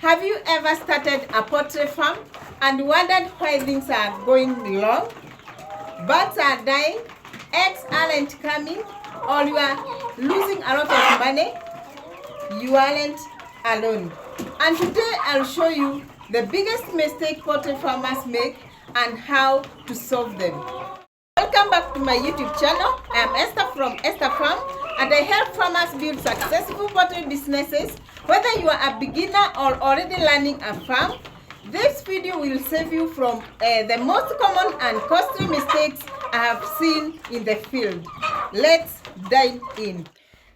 Have you ever started a poultry farm and wondered why things are going wrong? Birds are dying, eggs aren't coming, or you are losing a lot of money? You aren't alone. And today I'll show you the biggest mistake poultry farmers make and how to solve them. Welcome back to my YouTube channel. I am Esther from Esther Farm, and I help farmers build successful poultry businesses. Whether you are a beginner or already learning a farm, this video will save you from the most common and costly mistakes I have seen in the field. Let's dive in.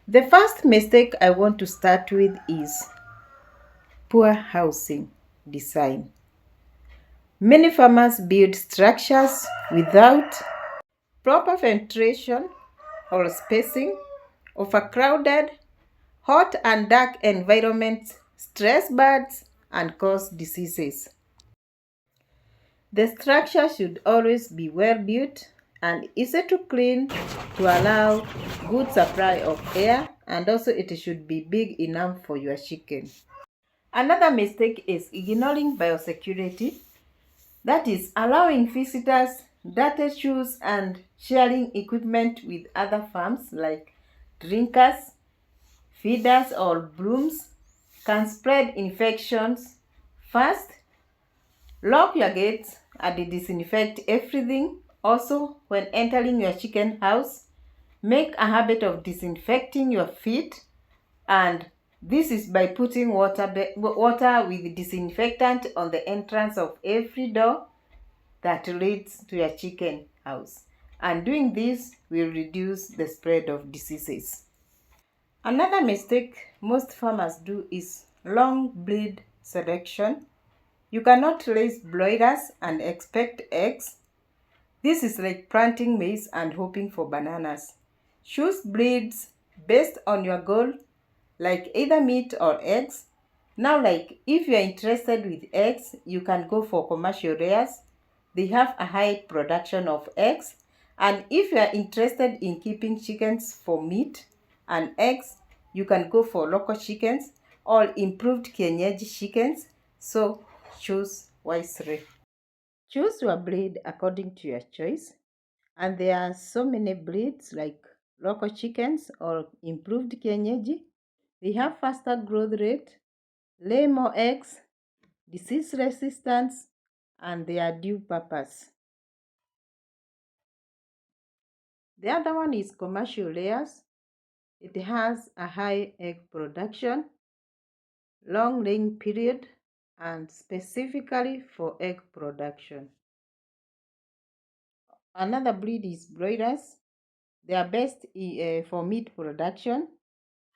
The first mistake I want to start with is poor housing design. Many farmers build structures without proper ventilation or spacing. Overcrowded, hot and dark environments stress birds and cause diseases. The structure should always be well built and easy to clean to allow good supply of air, and also it should be big enough for your chicken. Another mistake is ignoring biosecurity. That is allowing visitors, dirty shoes, and sharing equipment with other farms like drinkers, feeders, or brooms can spread infections. First, lock your gates and disinfect everything. Also, when entering your chicken house, make a habit of disinfecting your feet, and this is by putting water with disinfectant on the entrance of every door that leads to your chicken house. And doing this will reduce the spread of diseases. Another mistake most farmers do is long breed selection. You cannot raise broilers and expect eggs. This is like planting maize and hoping for bananas. Choose breeds based on your goal, like either meat or eggs. Now, like if you are interested with eggs, you can go for commercial layers. They have a high production of eggs. And if you are interested in keeping chickens for meat and eggs, you can go for local chickens or improved kienyeji chickens. So choose wisely. Choose your breed according to your choice. And there are so many breeds like local chickens or improved kienyeji. They have faster growth rate, lay more eggs, disease resistance, and they are dual purpose. The other one is commercial layers. It has a high egg production, long laying period, and specifically for egg production. Another breed is broilers. They are best for meat production,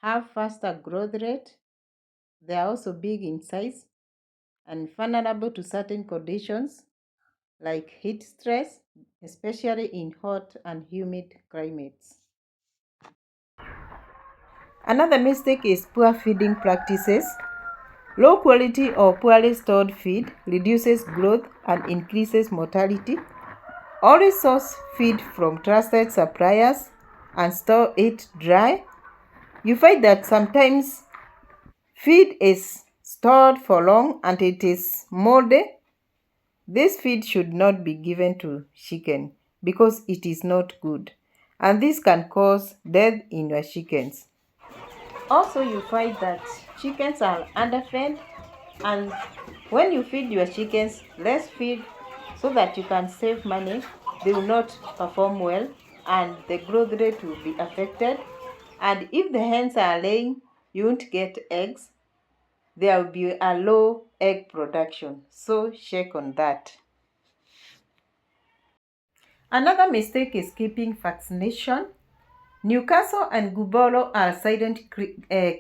have faster growth rate. They are also big in size and vulnerable to certain conditions like heat stress, especially in hot and humid climates. Another mistake is poor feeding practices. Low quality or poorly stored feed reduces growth and increases mortality. Always source feed from trusted suppliers and store it dry. You find that sometimes feed is stored for long and it is moldy. This feed should not be given to chicken because it is not good, and this can cause death in your chickens. Also, you find that chickens are underfed, and when you feed your chickens less feed so that you can save money, they will not perform well and the growth rate will be affected. And if the hens are laying, you won't get eggs. There will be a low egg production, so check on that. Another mistake is skipping vaccination. Newcastle and Gubolo are silent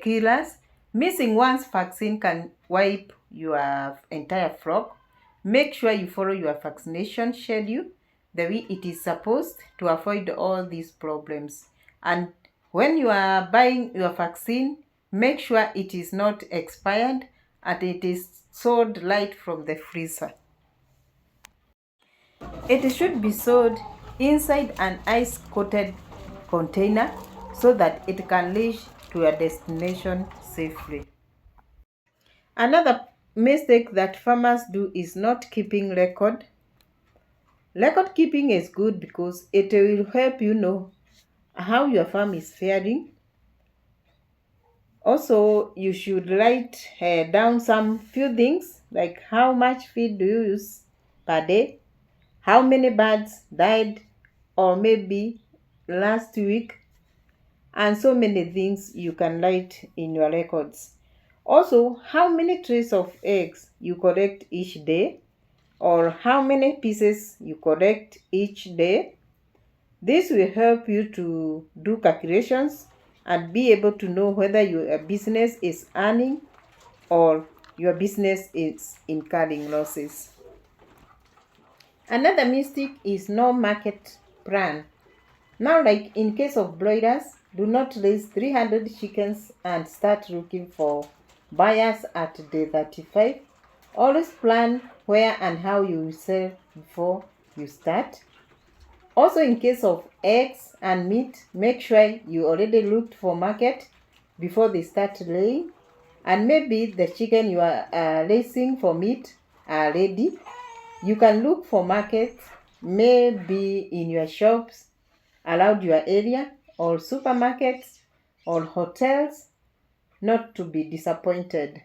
killers. Missing one's vaccine can wipe your entire flock. Make sure you follow your vaccination schedule the way it is supposed to avoid all these problems. And when you are buying your vaccine, make sure it is not expired and it is sold right from the freezer. It should be sold inside an ice-coated container so that it can reach to your destination safely. Another mistake that farmers do is not keeping record. Record keeping is good because it will help you know how your farm is faring. Also, you should write down some few things like how much feed do you use per day, how many birds died or maybe last week, and so many things you can write in your records. Also, how many trays of eggs you collect each day or how many pieces you collect each day. This will help you to do calculations and be able to know whether your business is earning or your business is incurring losses. Another mistake is no market plan. Now, like in case of broilers, do not raise 300 chickens and start looking for buyers at day 35. Always plan where and how you will sell before you start. Also, in case of eggs and meat, make sure you already looked for market before they start laying. And maybe the chicken you are raising for meat are ready. You can look for markets, maybe in your shops around your area or supermarkets or hotels, not to be disappointed.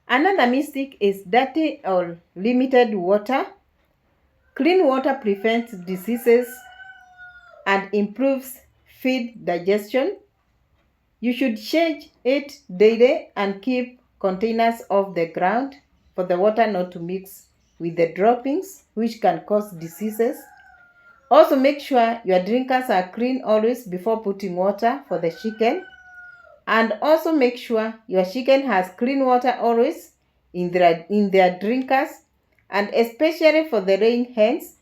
Another mistake is dirty or limited water. Clean water prevents diseases and improves feed digestion. You should change it daily and keep containers off the ground for the water not to mix with the droppings, which can cause diseases. Also, make sure your drinkers are clean always before putting water for the chicken. And also make sure your chicken has clean water always in their drinkers, and especially for the laying hens.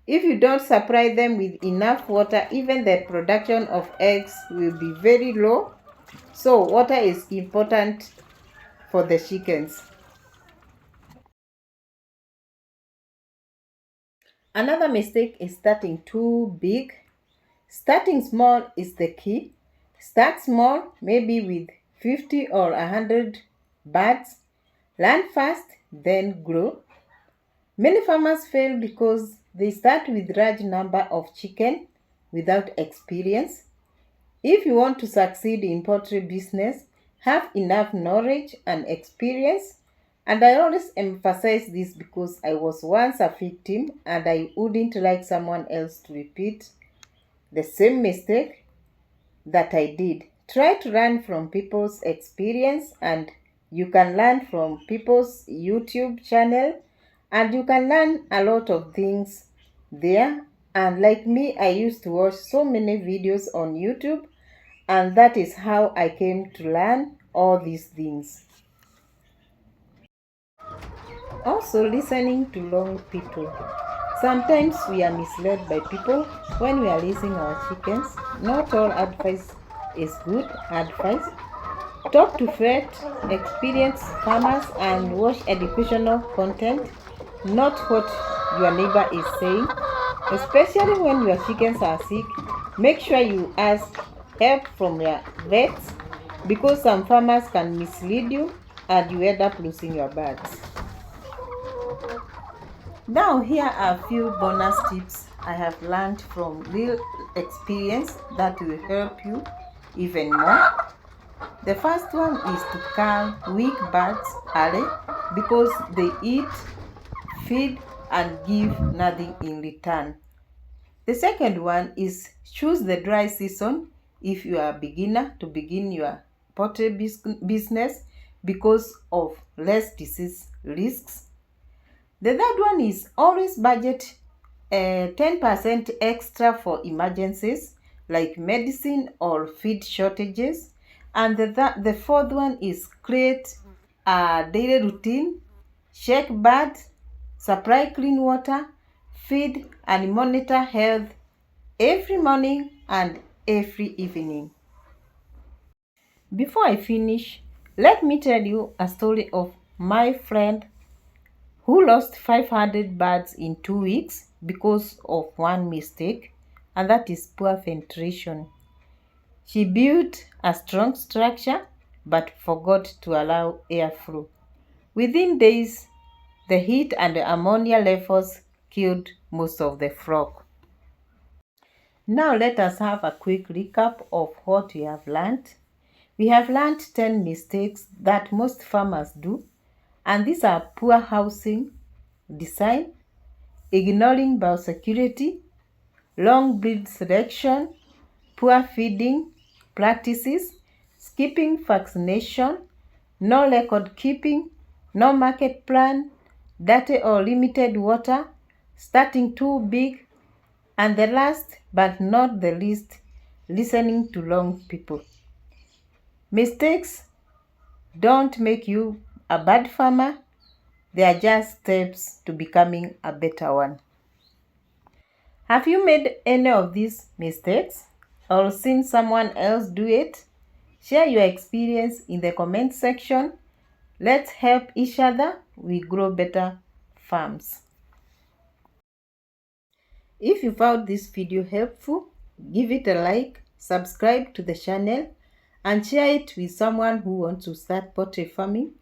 If you don't supply them with enough water, even the production of eggs will be very low. So water is important for the chickens. Another mistake is starting too big. Starting small is the key. Start small, maybe with 50 or 100 birds. Learn fast, then grow. Many farmers fail because they start with large number of chicken without experience. If you want to succeed in poultry business, have enough knowledge and experience. And I always emphasize this because I was once a victim and I wouldn't like someone else to repeat the same mistake that I did. Try to learn from people's experience, and you can learn from people's YouTube channel, and you can learn a lot of things there. And like me, I used to watch so many videos on YouTube, and that is how I came to learn all these things. Also, listening to wrong people. Sometimes we are misled by people when we are raising our chickens. Not all advice is good advice. Talk to vet, experienced farmers, and watch educational content, not what your neighbor is saying. Especially when your chickens are sick, make sure you ask help from your vets because some farmers can mislead you and you end up losing your birds. Now, here are a few bonus tips I have learned from real experience that will help you even more. The first one is to cull weak birds early because they eat, feed, and give nothing in return. The second one is choose the dry season if you are a beginner to begin your poultry business because of less disease risks. The third one is always budget 10% extra for emergencies like medicine or feed shortages. And the fourth one is create a daily routine, check birds, supply clean water, feed and monitor health every morning and every evening. Before I finish, let me tell you a story of my friend who lost 500 birds in 2 weeks because of one mistake, and that is poor ventilation. She built a strong structure, but forgot to allow airflow. Within days, the heat and the ammonia levels killed most of the flock. Now let us have a quick recap of what we have learned. We have learned 10 mistakes that most farmers do, and these are poor housing design, ignoring biosecurity, long breed selection, poor feeding practices, skipping vaccination, no record keeping, no market plan, dirty or limited water, starting too big, and the last but not the least, listening to wrong people. Mistakes don't make you a bad farmer, they are just steps to becoming a better one. Have you made any of these mistakes or seen someone else do it? Share your experience in the comment section. Let's help each other. We grow better farms. If you found this video helpful, give it a like, subscribe to the channel, and share it with someone who wants to start poultry farming.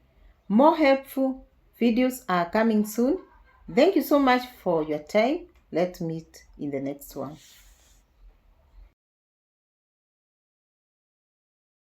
More helpful videos are coming soon. Thank you so much for your time. Let's meet in the next one.